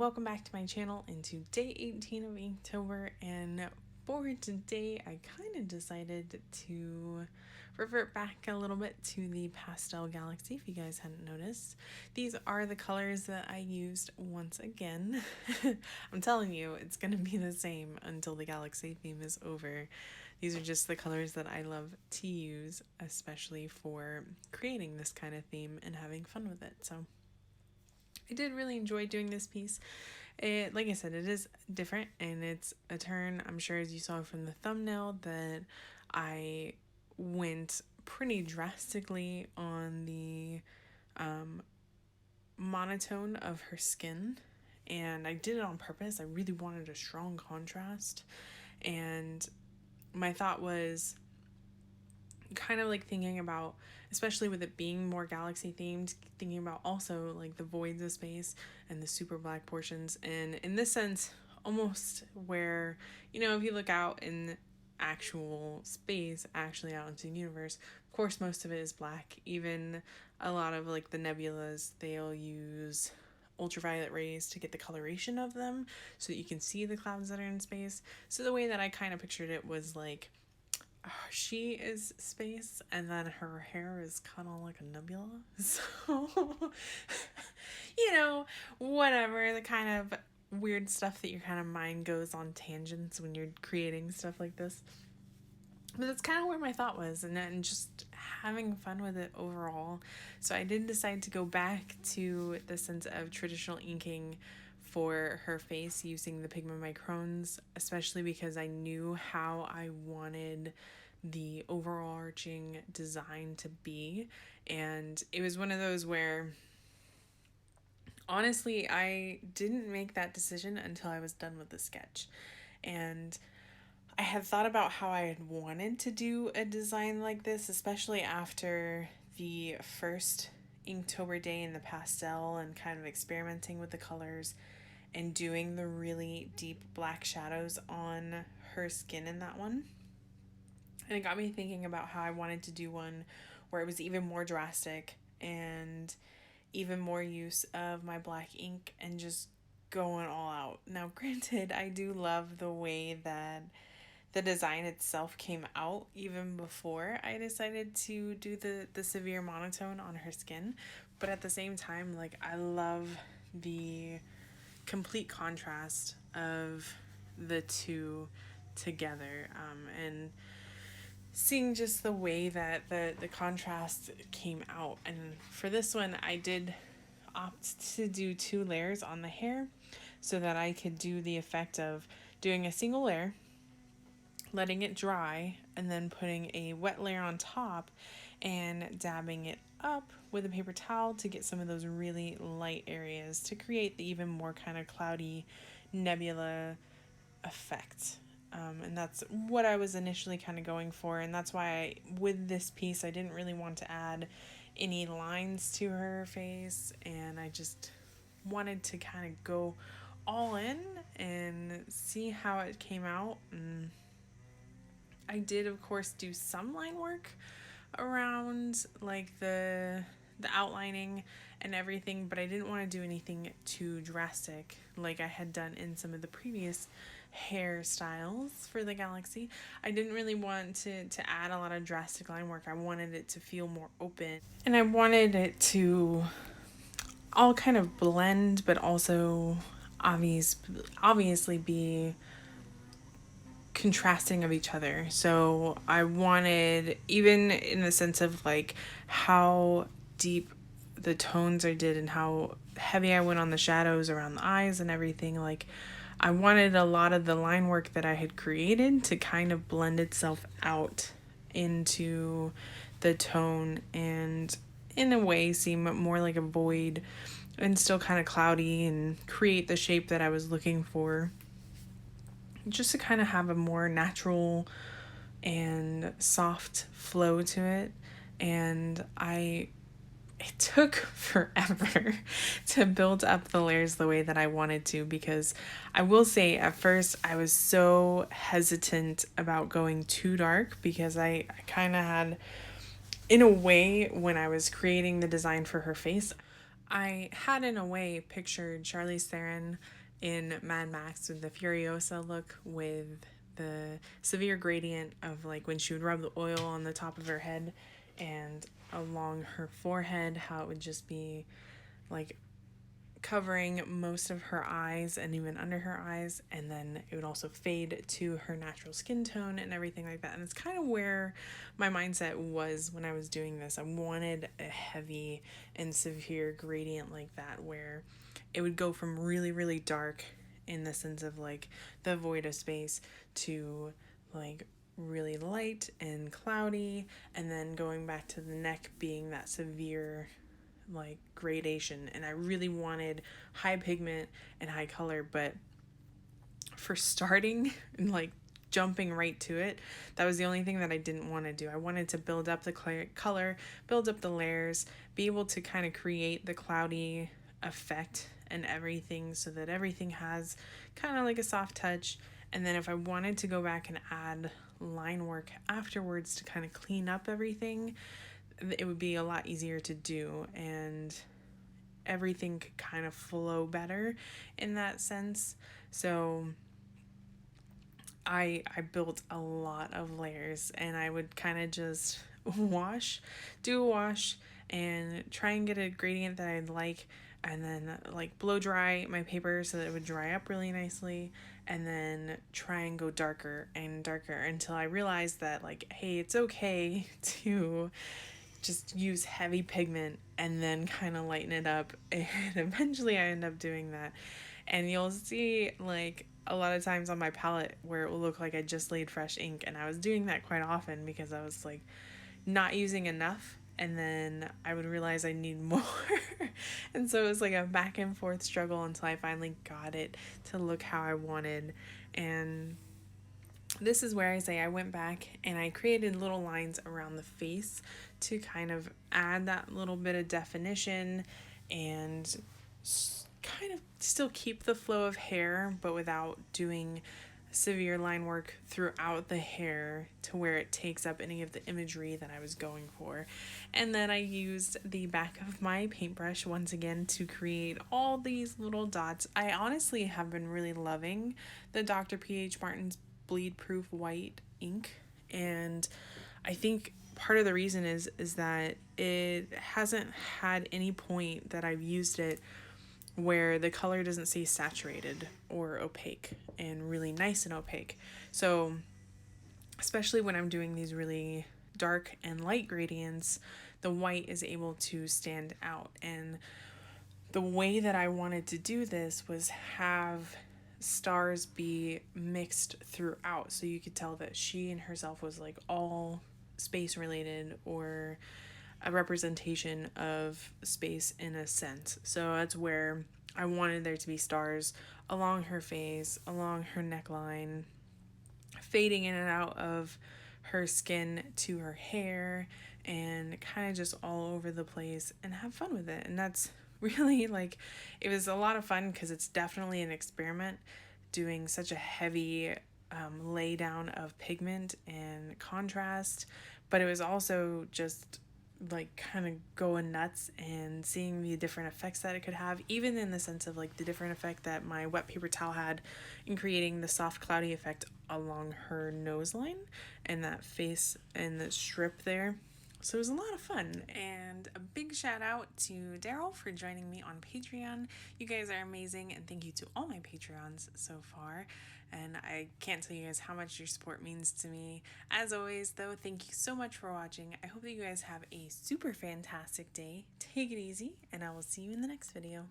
welcome back to my channel and to day 18 of Inktober, and for today I kind of decided to revert back a little bit to the pastel galaxy. If you guys hadn't noticed, these are the colors that I used once again. I'm telling you, it's gonna be the same until the galaxy theme is over. These are just the colors that I love to use, especially for creating this kind of theme and having fun with it. So I did really enjoy doing this piece. Like I said, it is different and it's a turn. I'm sure, as you saw from the thumbnail, that I went pretty drastically on the monotone of her skin, and I did it on purpose. I really wanted a strong contrast, and my thought was kind of like thinking about, especially with it being more galaxy themed, thinking about also like the voids of space and the super black portions. And in this sense, almost where, if you look out in actual space, actually out into the universe, of course most of it is black. Even a lot of like the nebulas, they'll use ultraviolet rays to get the coloration of them so that you can see the clouds that are in space. So the way that I kind of pictured it was like, she is space and then her hair is kind of like a nebula. So, whatever, the kind of weird stuff that your kind of mind goes on tangents when you're creating stuff like this. But that's kind of where my thought was, and then just having fun with it overall. So I did decide to go back to the sense of traditional inking for her face using the Pigment Microns, especially because I knew how I wanted the overarching design to be. And it was one of those where, honestly, I didn't make that decision until I was done with the sketch. And I had thought about how I had wanted to do a design like this, especially after the first Inktober day in the pastel and kind of experimenting with the colors and doing the really deep black shadows on her skin in that one. And it got me thinking about how I wanted to do one where it was even more drastic and even more use of my black ink and just going all out. Now, granted, I do love the way that the design itself came out even before I decided to do the severe monotone on her skin. But at the same time, like, I love the complete contrast of the two together, and seeing just the way that the contrast came out. And for this one, I did opt to do 2 layers on the hair so that I could do the effect of doing a single layer, letting it dry, and then putting a wet layer on top and dabbing it up with a paper towel to get some of those really light areas to create the even more kind of cloudy nebula effect. And that's what I was initially kind of going for, and that's why with this piece I didn't really want to add any lines to her face, and I just wanted to kind of go all in and see how it came out. And I did, of course, do some line work around like the outlining and everything, but I didn't want to do anything too drastic like I had done in some of the previous hairstyles for the galaxy. I didn't really want to add a lot of drastic line work. I wanted it to feel more open, and I wanted it to all kind of blend, but also obviously be contrasting of each other. So I wanted, even in the sense of like how deep the tones I did and how heavy I went on the shadows around the eyes and everything, like I wanted a lot of the line work that I had created to kind of blend itself out into the tone and in a way seem more like a void and still kind of cloudy and create the shape that I was looking for, just to kind of have a more natural and soft flow to it. And it took forever to build up the layers the way that I wanted to, because I will say at first I was so hesitant about going too dark, because I kind of had, in a way, when I was creating the design for her face, I had in a way pictured Charlize Theron in Mad Max with the Furiosa look, with the severe gradient of like when she would rub the oil on the top of her head and along her forehead, how it would just be like covering most of her eyes and even under her eyes, and then it would also fade to her natural skin tone and everything like that. And it's kind of where my mindset was when I was doing this. I wanted a heavy and severe gradient like that, where it would go from really, really dark in the sense of like the void of space to like really light and cloudy, and then going back to the neck being that severe like gradation. And I really wanted high pigment and high color, but for starting and like jumping right to it, that was the only thing that I didn't want to do. I wanted to build up the color, build up the layers, be able to kind of create the cloudy effect and everything, so that everything has kind of like a soft touch. And then if I wanted to go back and add line work afterwards to kind of clean up everything, it would be a lot easier to do, and everything could kind of flow better in that sense. So I built a lot of layers, and I would kind of just do a wash and try and get a gradient that I'd like, and then like blow dry my paper so that it would dry up really nicely, and then try and go darker and darker until I realized that like, hey, it's okay to just use heavy pigment and then kind of lighten it up. And eventually I end up doing that. And you'll see like a lot of times on my palette where it will look like I just laid fresh ink, and I was doing that quite often because I was like not using enough, and then I would realize I need more. And so it was like a back and forth struggle until I finally got it to look how I wanted. And this is where I say I went back and I created little lines around the face to kind of add that little bit of definition and kind of still keep the flow of hair, but without doing severe line work throughout the hair to where it takes up any of the imagery that I was going for. And then I used the back of my paintbrush once again to create all these little dots. I honestly have been really loving the Dr. P.H. Martin's bleed proof white ink, and I think part of the reason is that it hasn't had any point that I've used it where the color doesn't stay saturated or opaque and really nice and opaque. So especially when I'm doing these really dark and light gradients, the white is able to stand out. And the way that I wanted to do this was have stars be mixed throughout, so you could tell that she and herself was like all space related, or a representation of space in a sense. So that's where I wanted there to be stars along her face, along her neckline, fading in and out of her skin to her hair, and kind of just all over the place, and have fun with it. And that's really like, it was a lot of fun because it's definitely an experiment doing such a heavy lay down of pigment and contrast, but it was also just like kind of going nuts and seeing the different effects that it could have, even in the sense of like the different effect that my wet paper towel had in creating the soft cloudy effect along her nose line and that face and the strip there. So it was a lot of fun, and a big shout out to Daryl for joining me on Patreon. You guys are amazing, and thank you to all my Patreons so far. And I can't tell you guys how much your support means to me. As always, though, thank you so much for watching. I hope that you guys have a super fantastic day. Take it easy, and I will see you in the next video.